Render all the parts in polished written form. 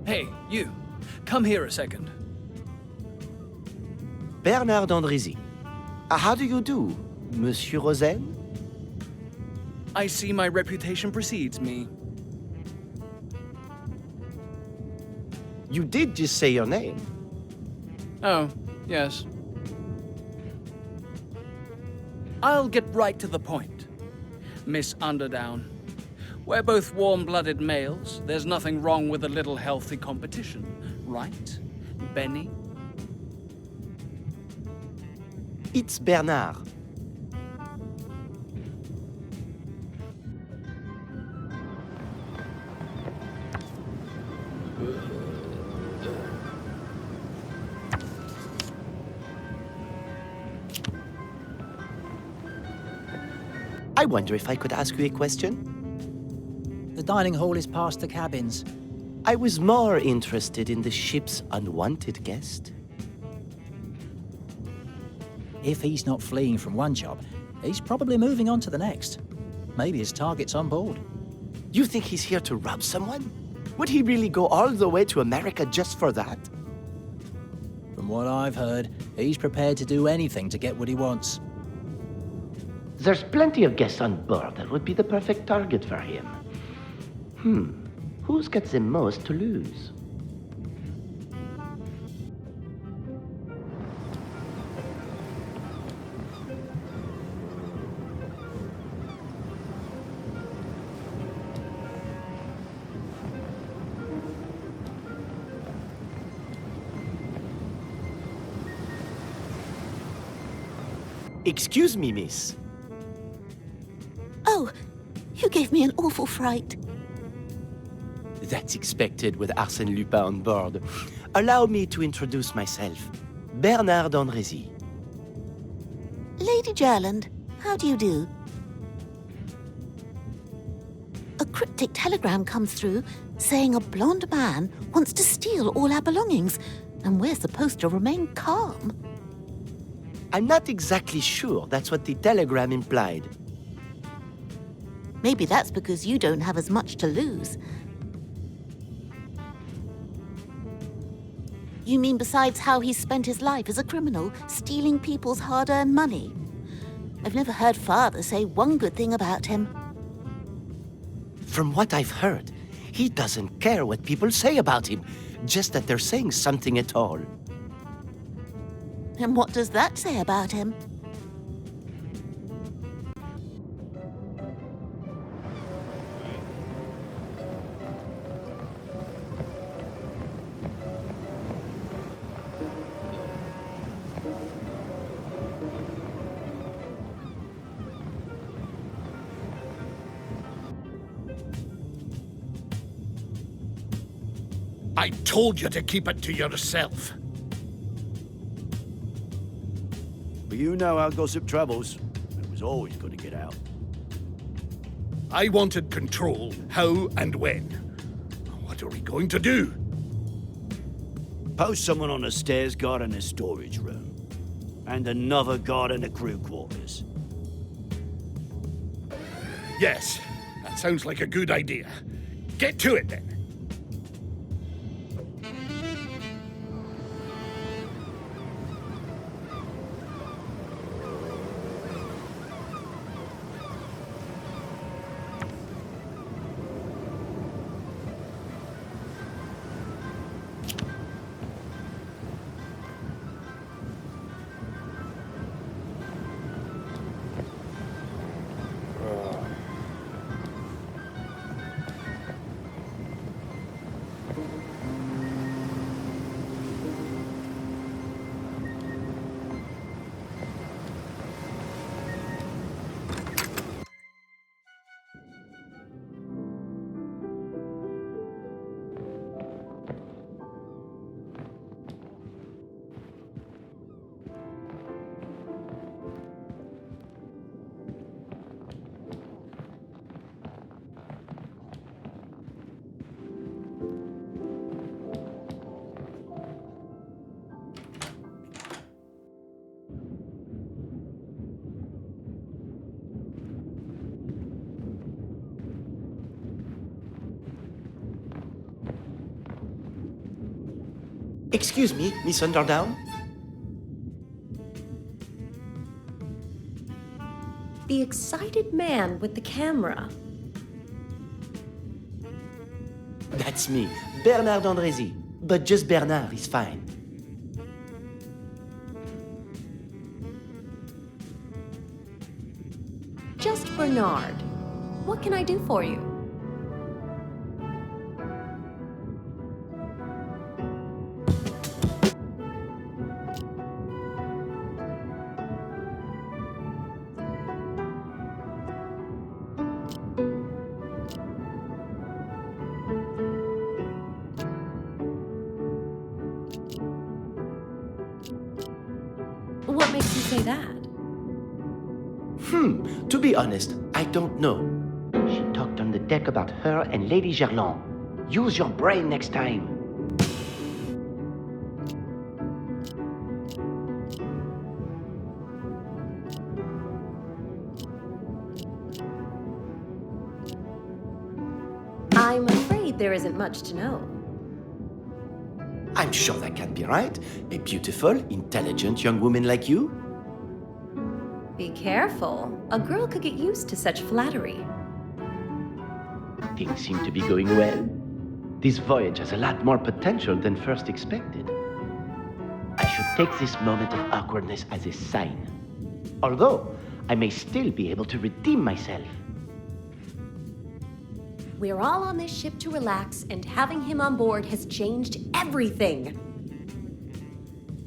Hey, you. Come here a second. Bernard Andrézy. How do you do, Monsieur Rosen? I see my reputation precedes me. You did just say your name. Oh, yes. I'll get right to the point. Miss Underdown. We're both warm-blooded males. There's nothing wrong with a little healthy competition, right, Benny? It's Bernard. I wonder if I could ask you a question? The dining hall is past the cabins. I was more interested in the ship's unwanted guest. If he's not fleeing from one job, he's probably moving on to the next. Maybe his target's on board. You think he's here to rob someone? Would he really go all the way to America just for that? From what I've heard, he's prepared to do anything to get what he wants. There's plenty of guests on board that would be the perfect target for him. Who's got the most to lose? Excuse me, miss. Oh, you gave me an awful fright. That's expected with Arsene Lupin on board. Allow me to introduce myself. Bernard Andrézy. Lady Gerland, how do you do? A cryptic telegram comes through saying a blonde man wants to steal all our belongings, and we're supposed to remain calm. I'm not exactly sure that's what the telegram implied. Maybe that's because you don't have as much to lose. You mean besides how he's spent his life as a criminal, stealing people's hard-earned money? I've never heard Father say one good thing about him. From what I've heard, he doesn't care what people say about him, just that they're saying something at all. And what does that say about him? I told you to keep it to yourself. But you know how gossip travels. It was always going to get out. I wanted control, how and when. What are we going to do? Post someone on the stairs guard in the storage room. And another guard in the crew quarters. Yes, that sounds like a good idea. Get to it then. Excuse me, Miss Underdown? The excited man with the camera. That's me, Bernard Andrézy. But just Bernard is fine. Just Bernard. What can I do for you? What makes you say that? To be honest, I don't know. She talked on the deck about her and Lady Gerland. Use your brain next time. I'm afraid there isn't much to know. I'm sure that can't be right. A beautiful, intelligent young woman like you? Be careful. A girl could get used to such flattery. Things seem to be going well. This voyage has a lot more potential than first expected. I should take this moment of awkwardness as a sign. Although, I may still be able to redeem myself. We're all on this ship to relax, and having him on board has changed everything.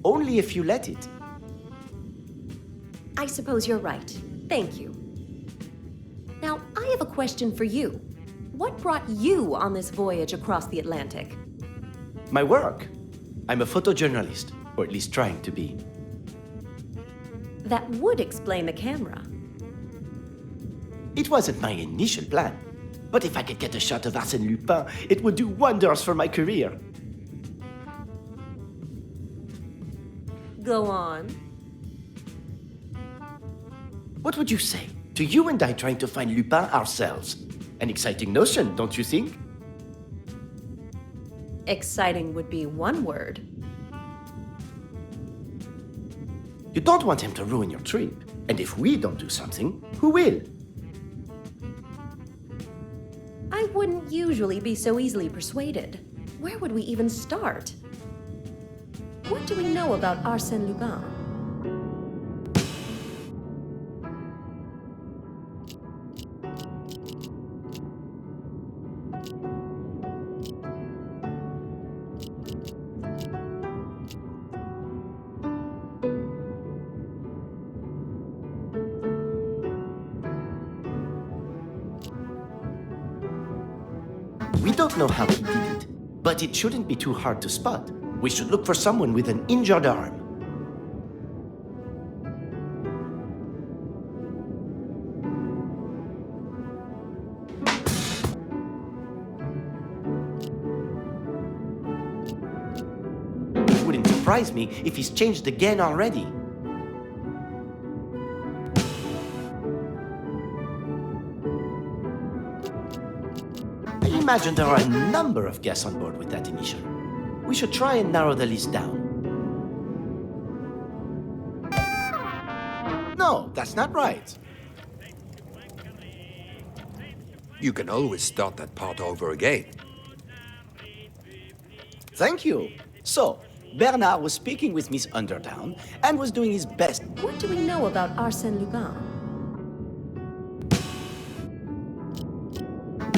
Only if you let it. I suppose you're right. Thank you. Now, I have a question for you. What brought you on this voyage across the Atlantic? My work. I'm a photojournalist, or at least trying to be. That would explain the camera. It wasn't my initial plan. But if I could get a shot of Arsène Lupin, it would do wonders for my career. Go on. What would you say to you and I trying to find Lupin ourselves? An exciting notion, don't you think? Exciting would be one word. You don't want him to ruin your trip. And if we don't do something, who will? I wouldn't usually be so easily persuaded. Where would we even start? What do we know about Arsène Lupin? We don't know how he did it, but it shouldn't be too hard to spot. We should look for someone with an injured arm. It wouldn't surprise me if he's changed again already. I imagine there are a number of guests on board with that initial. We should try and narrow the list down. No, that's not right. You can always start that part over again. Thank you. So, Bernard was speaking with Miss Underdown and was doing his best. What do we know about Arsène Lupin?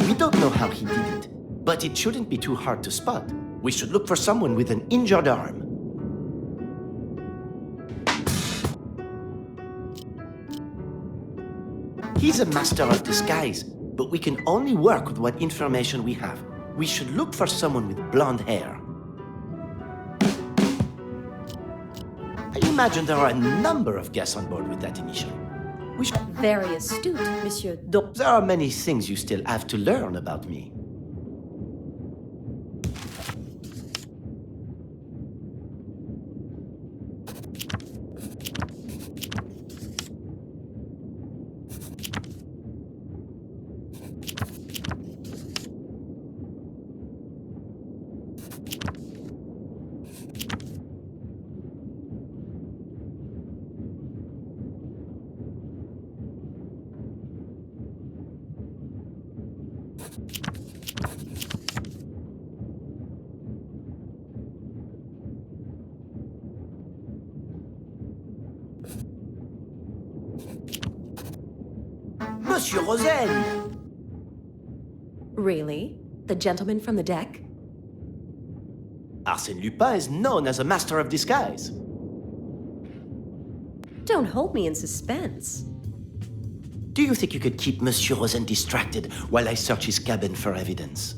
We don't know how he did it, but it shouldn't be too hard to spot. We should look for someone with an injured arm. He's a master of disguise, but we can only work with what information we have. We should look for someone with blonde hair. I imagine there are a number of guests on board with that initial. We should... Very astute, Monsieur There are many things you still have to learn about me. Monsieur Rosen! Really? The gentleman from the deck? Arsène Lupin is known as a master of disguise. Don't hold me in suspense. Do you think you could keep Monsieur Rosen distracted while I search his cabin for evidence?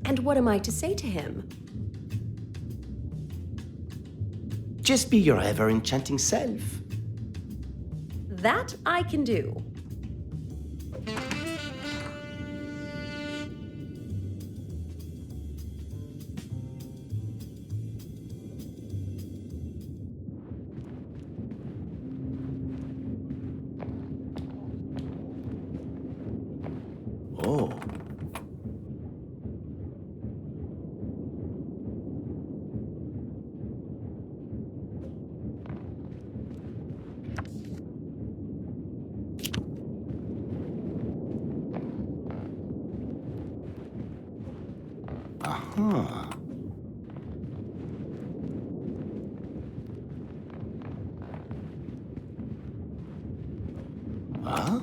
And what am I to say to him? Just be your ever-enchanting self. That I can do. Oh. Aha. Huh?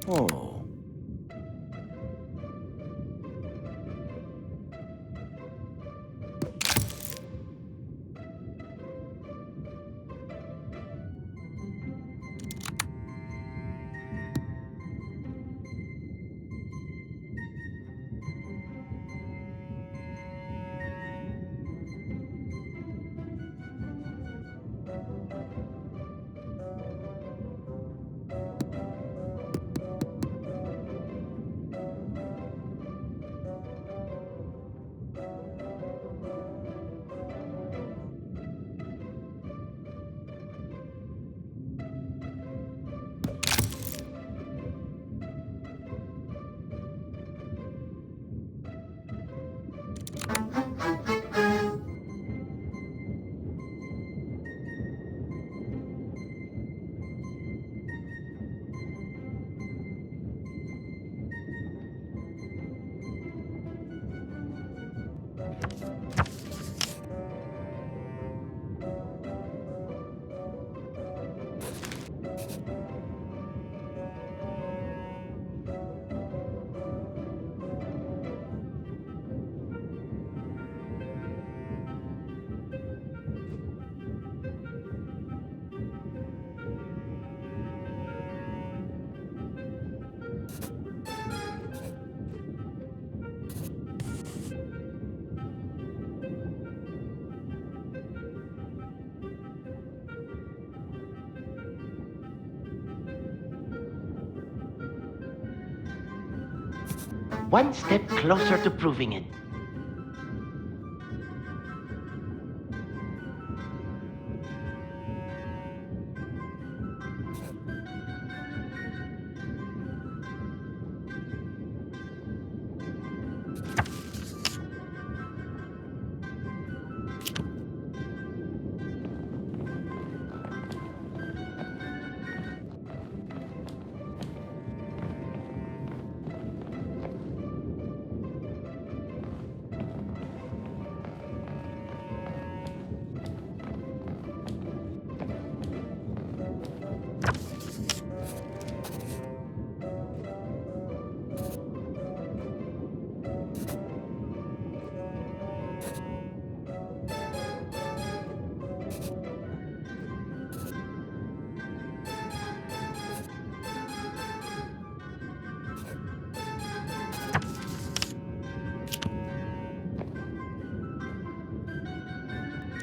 Oh. One step closer to proving it.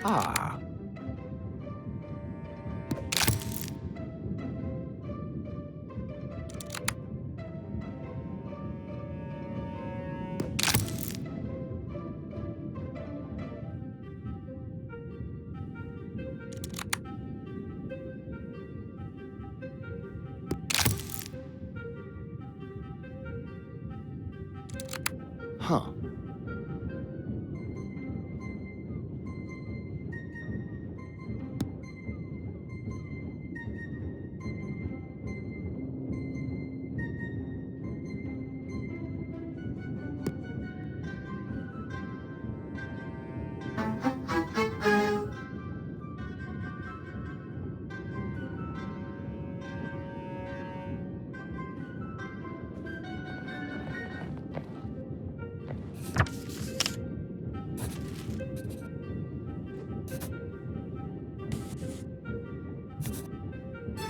Ah. Huh.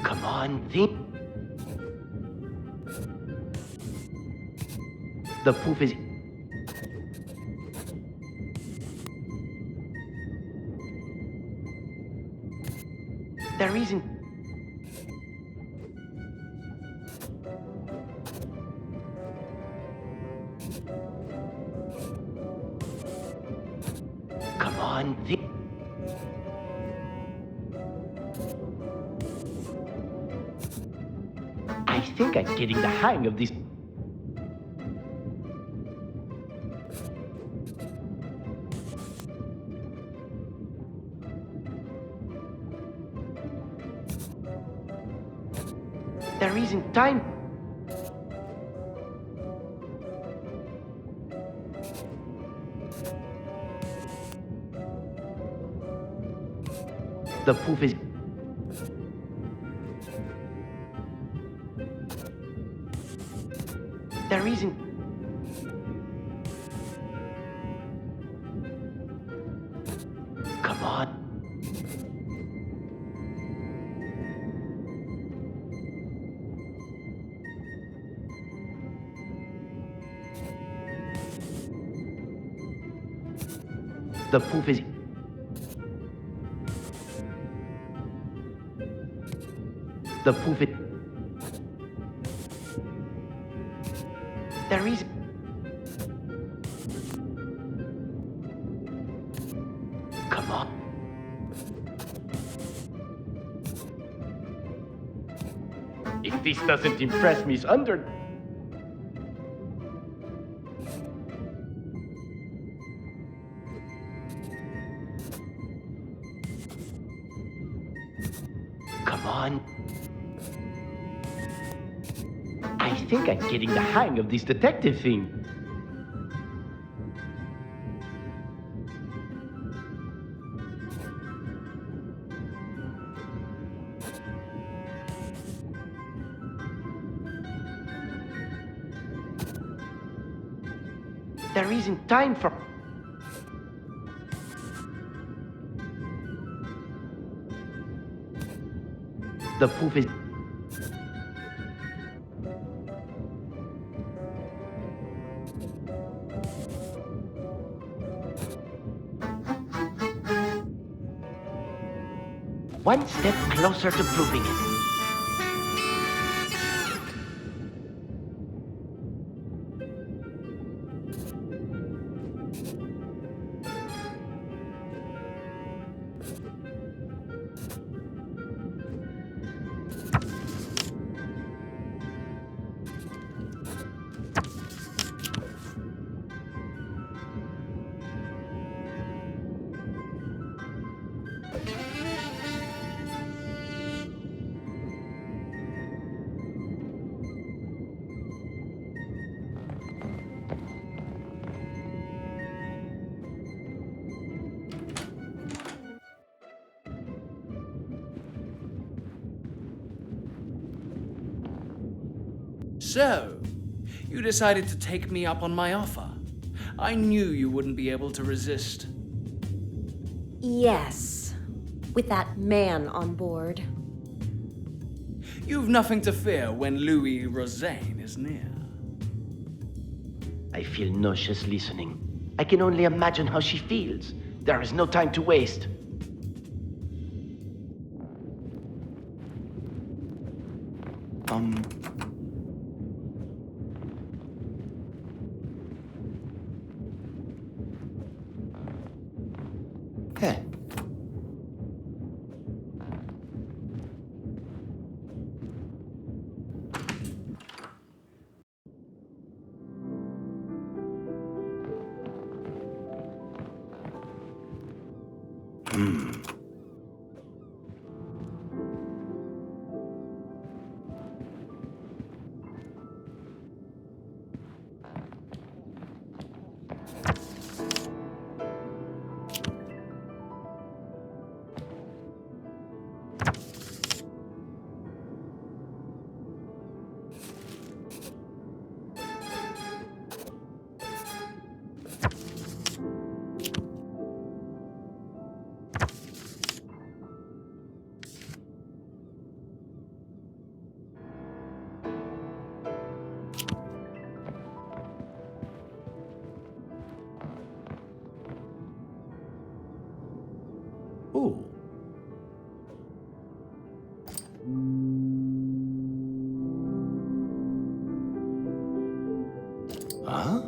Come on, think. The proof is. There isn't. Come on, think. I think I'm getting the hang of this. There isn't time. The proof is. There isn't. Come on. The proof is. The proof is. There is. Come on. If this doesn't impress Miss Under. Come on. I think I'm getting the hang of this detective thing. There isn't time for... The proof is... One step closer to proving it. So, you decided to take me up on my offer. I knew you wouldn't be able to resist. Yes, with that man on board. You've nothing to fear when Louis Rosaine is near. I feel nauseous listening. I can only imagine how she feels. There is no time to waste. Hey. Ooh. Huh?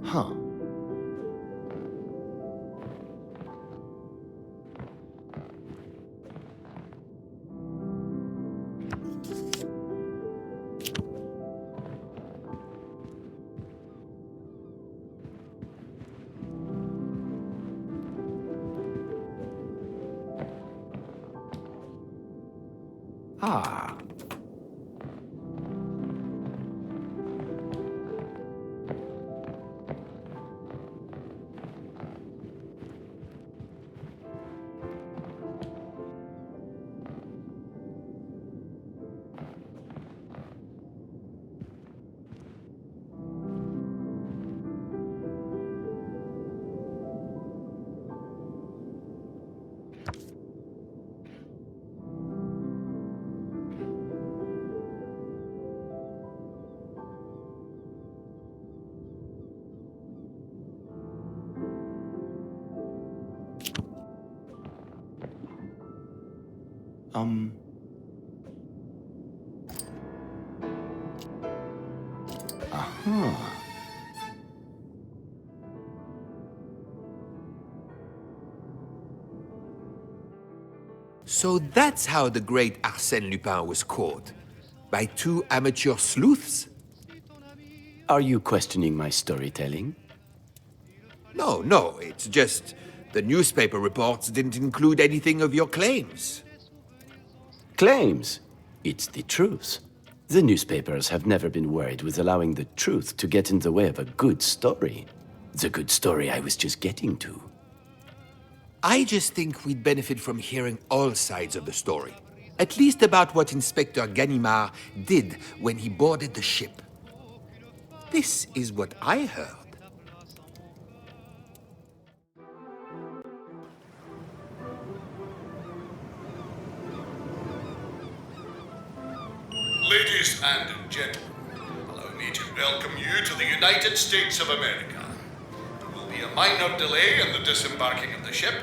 Huh. Ah. Uh-huh. So that's how the great Arsène Lupin was caught. By two amateur sleuths? Are you questioning my storytelling? No, it's just the newspaper reports didn't include anything of your claims. Claims? It's the truth. The newspapers have never been worried with allowing the truth to get in the way of a good story. The good story I was just getting to. I just think we'd benefit from hearing all sides of the story. At least about what Inspector Ganimard did when he boarded the ship. This is what I heard. Ladies and gentlemen, allow me to welcome you to the United States of America. There will be a minor delay in the disembarking of the ship,